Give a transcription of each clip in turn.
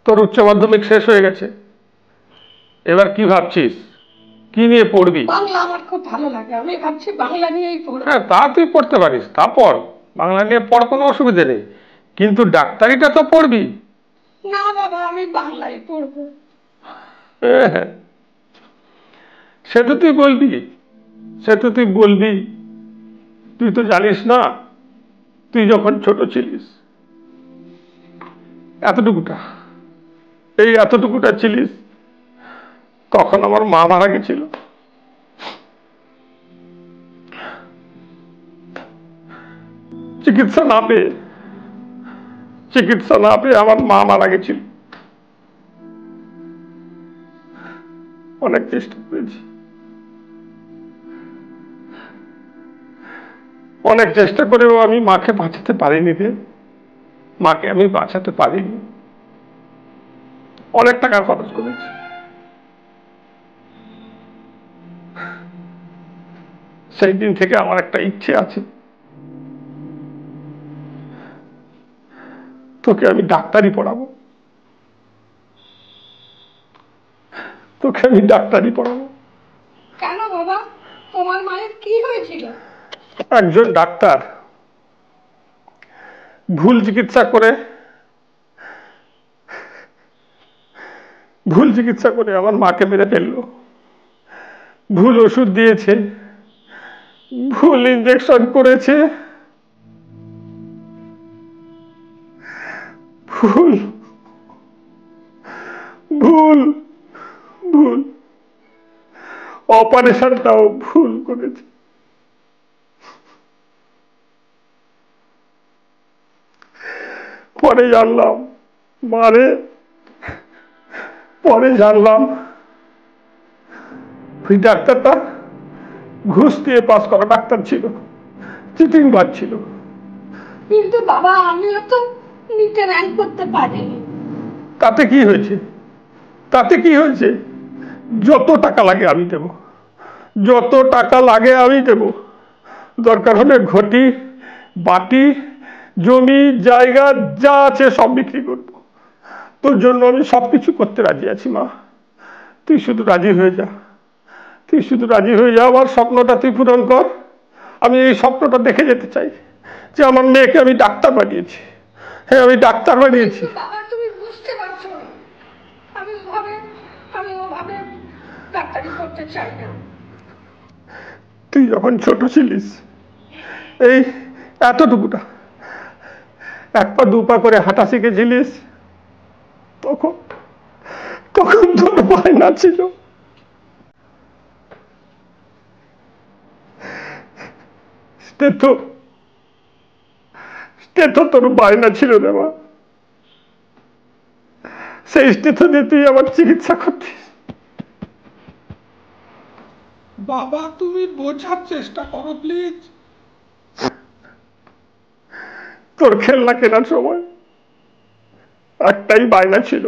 তোর উচ্চ মাধ্যমিক শেষ হয়ে গেছে, এবার কি ভাবছিস, কি নিয়ে পড়বি? বাংলা আমার খুব ভালো লাগে, আমি ভাবছি বাংলা নিয়েই পড়ব। হ্যাঁ, তা তুই পড়তে পারিস, তা পড়, বাংলা নিয়ে পড়, কোনো অসুবিধে নেই, কিন্তু ডাক্তারিটা তো পড়বি। না বাবা, আমি বাংলায় পড়বো। হ্যাঁ, সে তো তুই বলবি, সে তো তুই বলবি। তুই তো জানিস না, তুই যখন ছোট ছিলিস, এতটুকুটা, এই এতটুকুটা ছিলিস, তখন আমার মা মারা গেছিল। চিকিৎসা না পেয়ে, চিকিৎসা না পেয়ে আমার মা মারা গেছিল। অনেক চেষ্টা করেছি, অনেক চেষ্টা করেও আমি মাকে বাঁচাতে পারিনি রে, মাকে আমি বাঁচাতে পারিনি। অনেক টাকা খরচ করেছি। সেই দিন থেকে আমার একটা ইচ্ছে আছে, তোকে আমি ডাক্তারি পড়াবো, তোকে আমি ডাক্তারি পড়াবো। কেন বাবা, তোমার মায়ের কি হয়েছিল? একজন ডাক্তার ভুল চিকিৎসা করে, ভুল চিকিৎসা করে আমার মাকে মেরে ফেললো। ভুল ওষুধ দিয়েছে, ভুল ইঞ্জেকশন করেছে, ভুল ভুল ভুল অপারেশনটাও ভুল করেছে। পরে জানলাম, মারে, পরে জানলাম ওই ডাক্তারটা ঘুষ দিয়ে পাস করা ডাক্তার ছিল, চিটিংবাজ ছিল। কিন্তু বাবা, আমিও তো নিটে র্যাঙ্ক করতে পারিনি। তাতে কি হয়েছে, তাতে কি হয়েছে? যত টাকা লাগে আমি দেব, যত টাকা লাগে আমি দেব। দরকার হলে ঘটি বাটি জমি জায়গা যা আছে সব বিক্রি করব, তোর জন্য আমি সবকিছু করতে রাজি আছি মা। তুই শুধু রাজি হয়ে যা, তুই শুধু রাজি হয়ে যা, আমার স্বপ্নটা তুই পূরণ কর। আমি এই স্বপ্নটা দেখে যেতে চাই যে আমার মেয়েকে আমি ডাক্তার বানিয়েছি। হ্যাঁ, আমি ডাক্তার বানিয়েছি। বাবা, তুমি বুঝতে পারছো না, আমি ওভাবে ডাক্তারি করতে চাই না। তুই যখন ছোট ছিলিস, এই এতটুকুটা, এক পা দু পা করে হাঁটা শিখেছিলিস, তখন তখন তোর বায়না ছিল, স্টেথো, স্টেথো তোর বায়না ছিল রে মা। সেই স্টেথো দিয়ে তুই আমার চিকিৎসা করতিস। বাবা, তুমি বোঝার চেষ্টা করো প্লিজ। তোর খেলনা কেনার সময় একটাই বায়না ছিল,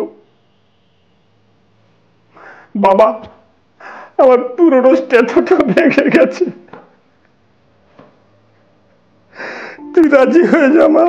বাবা আমার পুরনো স্টেথোটা ভেঙে গেছে, তুই রাজি হয়ে যা মা।